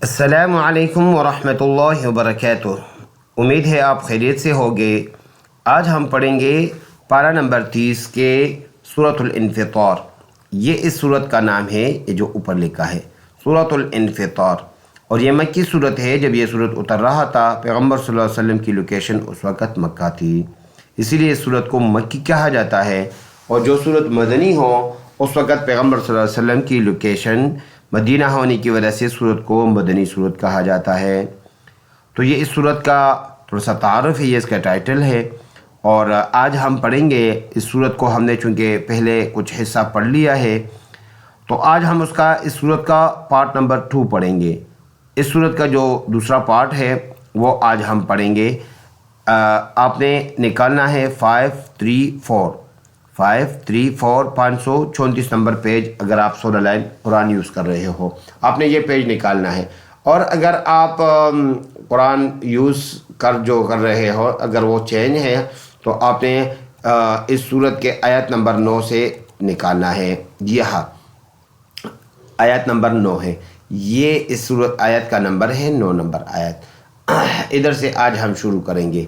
अस्सलामु अलैकुम वरहमतुल्लाहि वबरकातुह। उम्मीद है आप खैरियत से होंगे। आज हम पढ़ेंगे पारा नंबर 30 के सूरतुल इन्फितार। ये इस सूरत का नाम है, ये जो ऊपर लिखा है सूरतुल इन्फितार, और ये मक्की सूरत है। जब ये सूरत उतर रहा था पैगम्बर सल्लल्लाहु अलैहि वसल्लम की लोकेशन उस वक़्त मक्का थी, इसीलिए इस सूरत को मक्की कहा जाता है। और जो सूरत मदनी हो उस वक़्त पैगम्बर सल्लल्लाहु अलैहि वसल्लम की लोकेशन मदीना होने की वजह से सूरत को मदनी सूरत कहा जाता है। तो ये इस सूरत का थोड़ा सा तारुफ है, ये इसका टाइटल है। और आज हम पढ़ेंगे इस सूरत को। हमने चूँकि पहले कुछ हिस्सा पढ़ लिया है, तो आज हम उसका इस सूरत का पार्ट नंबर 2 पढ़ेंगे। इस सूरत का जो दूसरा पार्ट है वो आज हम पढ़ेंगे। आपने निकालना है 534 534 नंबर पेज। अगर आप 16 लाइन कुरान यूज़ कर रहे हो, आपने ये पेज निकालना है। और अगर आप कुरान यूज़ कर रहे हो, अगर वो चेंज है, तो आपने इस सूरत के आयत नंबर 9 से निकालना है। यह आयत नंबर 9 है, ये इस सूरत आयत का नंबर है 9 नंबर आयत। इधर से आज हम शुरू करेंगे,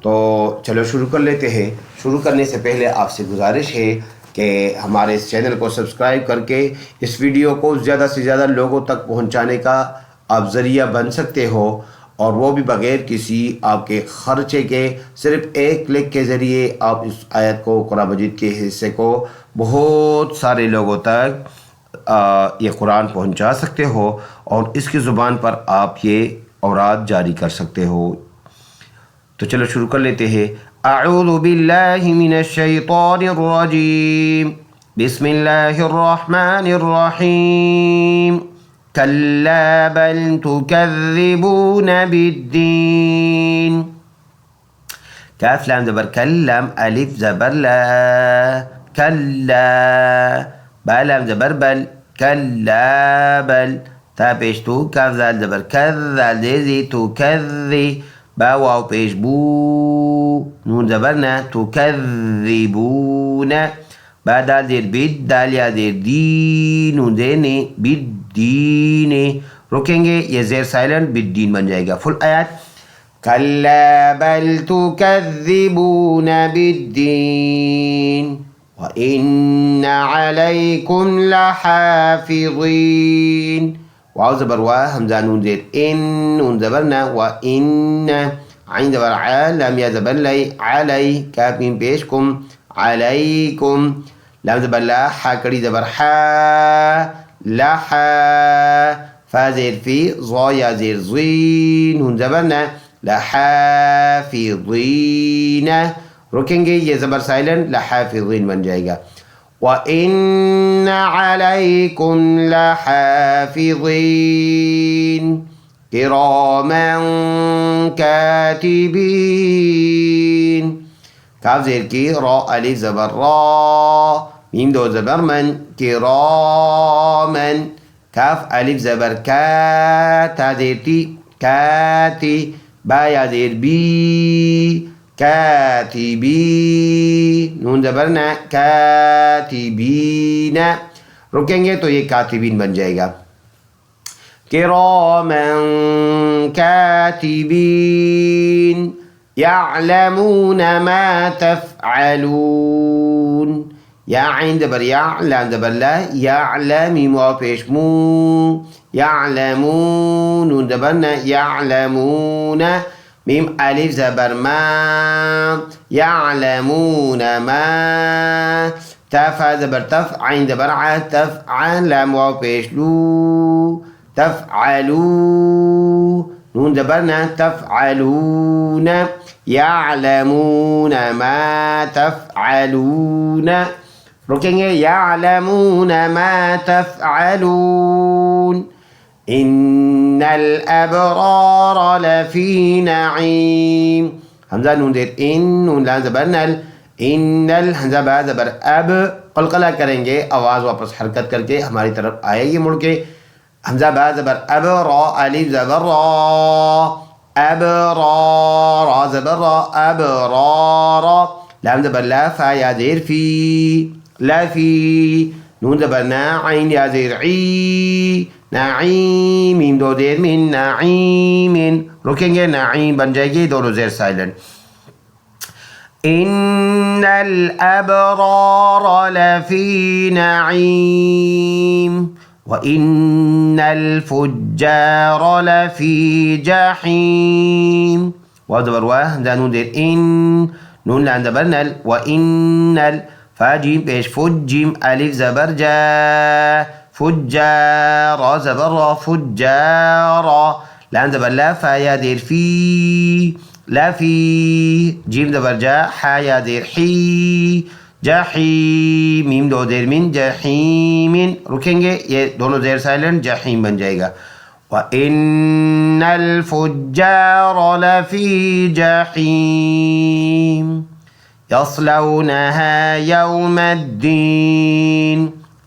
तो चलो शुरू कर लेते हैं। शुरू करने से पहले आपसे गुजारिश है कि हमारे इस चैनल को सब्सक्राइब करके इस वीडियो को ज़्यादा से ज़्यादा लोगों तक पहुंचाने का आप ज़रिया बन सकते हो, और वो भी बग़ैर किसी आपके ख़र्चे के। सिर्फ़ एक क्लिक के ज़रिए आप इस आयत को, कुरान मजीद के हिस्से को बहुत सारे लोगों तक ये कुरान पहुंचा सकते हो, और इसकी ज़ुबान पर आप ये औरात जारी कर सकते हो। तो चलो शुरू कर लेते हैं। अऊज़ु बिल्लाहि मिनश शैतानिर रजीम, बिस्मिल्लाहिर रहमानिर रहीम। कल्ला बल तुकज़्ज़िबून बिद्दीन। काफ लाम ज़बर कल्लम, अलिफ ज़बर ला, कल्ला। बा लाम ज़बर बल, कल्ला बल। ता पेश तू, काफ ज़ाल ज़बर कज़, ज़ाल ज़ी तू कज़्ज़ी। बा वाव पेश बू, नून ज़बर ना, तुकज़्ज़िबून। बा दाल ज़ेर बिद, दाल या ज़ेर दी, नून ज़ेर ने, बिद्दीन। रुकेंगे, ये ज़ेर साइलेंट बिद्दीन बन जाएगा। फुल आयत। कल्ला बल तुकज़्ज़िबून बिद्दीन व इन्न अलैकुम लहाफ़िज़ीन। वाव ज़बर वा, हमज़ा नून ज़ेर इन, नून ज़बर ना, व इन। आइन ज़बर आ, लाम या ज़बर लै, अलै। काफ मीम पेश कुम, अलैकुम। लाम ज़बर ला, हा कड़ी ज़बर हा, लहा। फा ज़ेर फी, ज़ा या ज़ेर ज़ी, नून ज़बर ना, लहाफ़िज़ीन। रुकेंगे, ये ज़बर साइलेंट लहाफ़िज़ीन बन जाएगा। व इन्न अलैकुम लहाफ़िज़ीन किरामन कातिबीन। काफ ज़ेर की, रा अलिफ ज़बर रा, मीम दो ज़बर मन, किरामन। काफ अलिफ ज़बर का, ता ज़ेर ती, काती। बा या ज़ेर बी, कातिबी, नून ज़बर ना, कातिबीन। रुकेंगे तो ये कातिबीन बन जाएगा। किरामन कातिबीन यअलमून मा तफ़अलून। या आइन ज़बर या, लाम ज़बर ला, यअलम, मीम वाव पेश मू, यअलमून, नून ज़बर ना, यअलमून। मीम अलिफ ज़बर मा, यअलमून मा। तफ़ा ज़बर तफ़, आइन ज़बर आ, तफ़अ, लाम वाव पेश लू, तफ़अलू, नून ज़बर ना, तफ़अलून। यअलमून मा तफ़अलून। रुकेंगे, यअलमून मा तफ़अलून। इन्नल अबरार लफ़ी नईम। हमज़ा नून ज़ेर इन, नून लाम ज़बर नल, इन्नल। हमज़ा बा ज़बर अब, क़लक़ला करेंगे, आवाज़ वापस हरकत करके हमारी तरफ आएगी मुड़ के। हमज़ा बा ज़बर अब, रा अलिफ ज़बर रा, अब रा, रा ज़बर रा, अब रा। लाम ज़बर ला, फा या ज़ेर फी, लाफ़ी। नून ज़बर ना, आइन या ज़ेर ई, नाईम, मीम दो ज़ेर मिन, नाईमिन। रुकेंगे, नाईम बन जाएगी, दोनों ज़ेर साइलेंट। इन्नल अबरार लफी नईम व इन्नल फुज्जार लफी जहीम। वाव ज़बर वा, हमज़ा नून ज़ेर इन, नून लाम ज़बर नल, व इन्नल, फा जीम पेश, फुज्जिम, अलिफ ज़बर जा, फुज्जार, रा ज़बर रा, फुज्जार, लाम ज़बर ला, फा या ज़ेर फी, लफी, जीम ज़बर जा, हा या ज़ेर ही, जही, मीम दो ज़ेर मिन, जहीमिन। रुकेंगे, ये दोनों ज़ेर साइलेंट, जहीम बन जाएगा। व इन्नल फुज्जार लफी जहीम यस्लौनहा यौमद्दीन।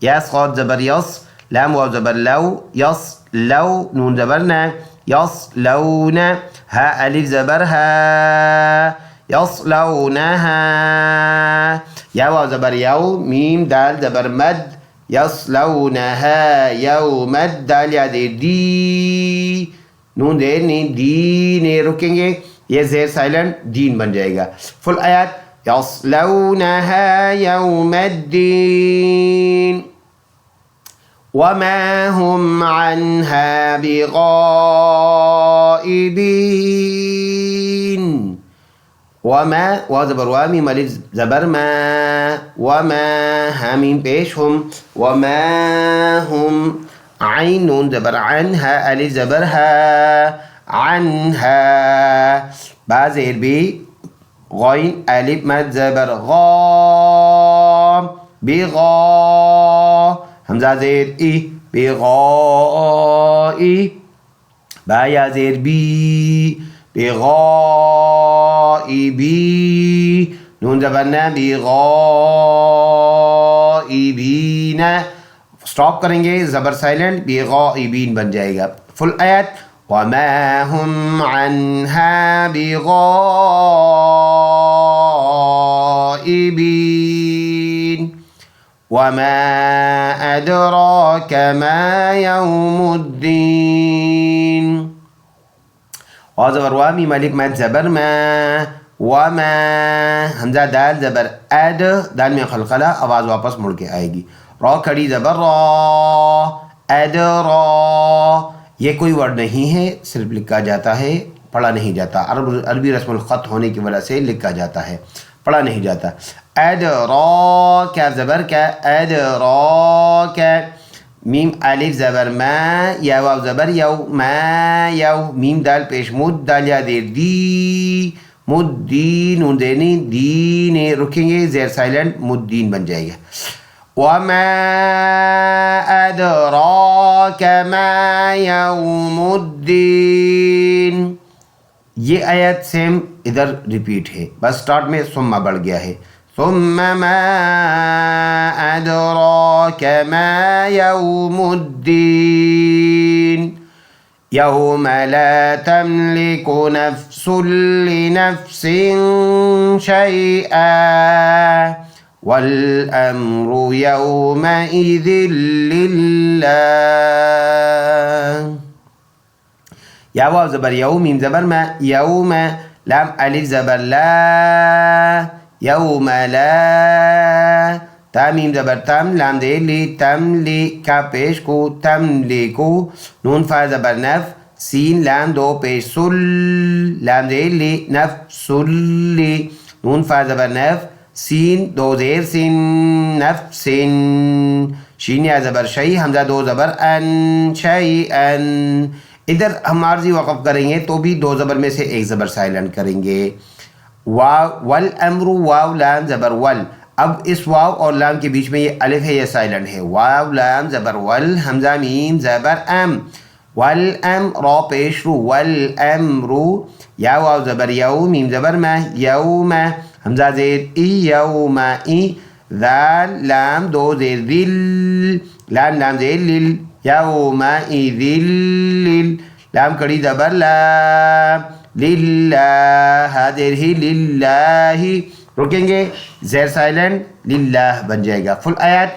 यस ग़ाद ज़बर यस, लाम वाव ज़बर लौ, यस लौ, नून ज़बर ना, यस्लौना, हा अलिफ ज़बर हा, यस्लौनहा, या वाव ज़बर यौ, मीम दाल ज़बर मद, यस्लौनहा यौमद, दाल या ज़ेर दी, नून ज़ेर नी, दीन। रुकेंगे, ये ज़ेर साइलेंट, दीन बन जाएगा। फुल आयात, यस्लौनहा यौमद्दीन वमा हुम अन्हा बिग़ाइबीन। वमा, वाव ज़बर वा, मीम अलिफ ज़बर मा, वमा, हा मीम पेश, हुम, वमा हुम, आइन नून ज़बर अन, हा अलिफ ज़बर हा, अन्हा, बा ज़ेर बी, गॉइन अलिफ मद ज़बर गा, बिगा, हमज़ा ज़ेर ई, बिगाई, बा या ज़ेर बी, बिगाइबी, नून ज़बर ना, बिगाइबीना। स्टॉप करेंगे, ज़बर साइलेंट, बिगाइबीन बन जाएगा। फुल आयत, वमा हुम अन्हा बिगाइबीन वमा अदराक मा यौमुद्दीन। वाव ज़बर वा, मीम अलिफ मद ज़बर मा, वमा, हमज़ा दाल ज़बर अद, दाल में खलखला, आवाज़ वापस मुड़ के आएगी। रा खड़ी ज़बर रा, अद रा, ये कोई वर्ड नहीं है, सिर्फ लिखा जाता है, पढ़ा नहीं जाता। अरबी रस्मुल ख़त होने की वजह से लिखा जाता है, पढ़ा नहीं जाता। अद रा, क्या ज़बर क्या, अद रा क्या, मीम अलिफ ज़बर मा, या वाव ज़बर यौ, मा यौ, मीम दाल पेश मुद, दाल या देर दी, मुद्दीन, उन्देनी, दीन। रुकेंगे, ज़ेर साइलेंट, मुद्दीन बन जाएगा। वमा अदराक मा यौमुद्दीन। ये आयत सेम इधर रिपीट है, बस स्टार्ट में सुम्मा बढ़ गया है। सुम्मा मा अदराक मा यौमुद्दीन यौम ला तमलिकु नफ्सुन लिनफ्सिन शैआ वल अम्रु यौमइज़िन लिल्लाह। या वाव ज़बर यौ, मीम ज़बर मा, यौम, लाम अलिफ ज़बर ला, यौम ला, ता मीम ज़बर तम, लाम दे ली, तमली, का पेश को, तमलिकु, नून फा ज़बर नफ, सीन लाम दो पेश सुल, लाम दे ली, नफ्सुल्ली, नून फा ज़बर नफ, सीन दो ज़ेर सिन, नफ्सिन, शीन या ज़बर शई, हमज़ा दो ज़बर अन, शैअन। इधर हम आर्जी वक़फ़ करेंगे तो भी दो ज़बर में से एक ज़बर साइलेंट करेंगे। वाव, वल अम्रु, वाव लाम ज़बर वल, अब इस वाव और लाम के बीच में ये अलिफ है, ये साइलेंट है। वाव लाम ज़बर वल, हमज़ा मीम ज़बर अम, वल अम, रा पेश रू, वल अम्रु, या वाव ज़बर यौ, मीम ज़बर मा, यौमा, हमज़ा ज़ेर ई, यौमा ई, ज़ाल लाम दो ज़ेर दिल, लाम लाम ज़ेर लिल, यौमइज़िन लिल, लाम कड़ी ज़बर ला, लिल्लाह, हाज़िर ही लिल्लाही। रुकेंगे, ज़ेर साइलेंट, लिल्लाह बन जाएगा। फुल आयत,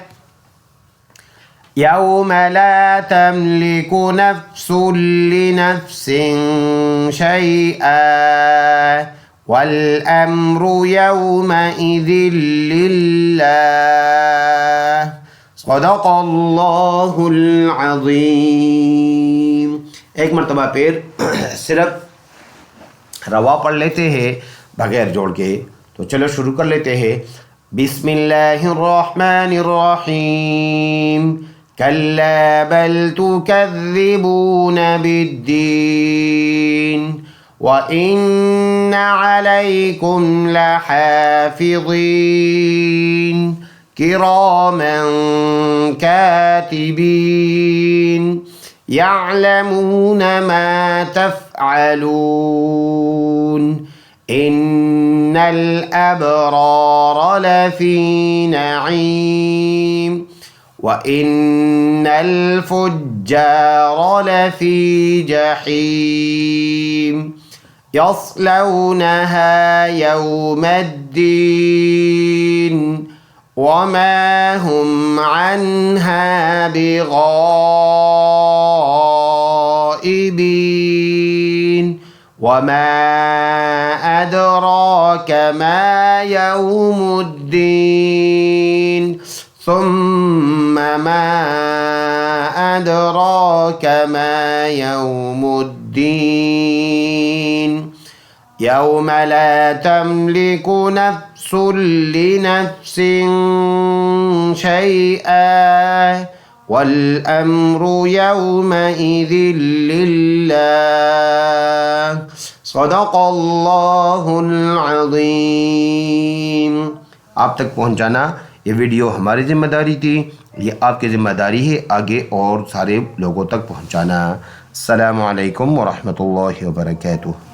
यौम ला तमलिकु नफ्सुन लिनफ्सिन शैआ वल अम्रु यौमइज़िन लिल्लाह। सदक़ल्लाहुल अज़ीम। एक मरतबा फिर सिर्फ रवा पढ़ लेते हैं बगैर जोड़ के। तो चलो शुरू कर लेते हैं। बिस्मिल्लाहिर्रहमानिर्रहीम। कल्ला बल तुकज़्ज़िबून बिद्दीन व इन्न अलैकुम लहाफ़िज़ीन किरामन कातिबीन यअलमून मा तफ़अलून इन्नल अबरार लफ़ी नईम व इन्नल फुज्जार लफ़ी जहीम यस्लौनहा यौमद्दीन वमा हुम अन्हा बिगाइबीन वमा अदराक मा यौमुद्दीन सुम्मा मा अदराक मा यौमुद्दीन यौम ला तमलिकु नफ्सुन लिनफ्सिन शैआ वल अम्रु यौमइज़िन लिल्लाह। सदक़ल्लाहुल अज़ीम। आप तक पहुँचाना ये वीडियो हमारी ज़िम्मेदारी थी, ये आपकी ज़िम्मेदारी है आगे और सारे लोगों तक पहुँचाना। अस्सलामु अलैकुम व रहमतुल्लाहि व बरकातुहू।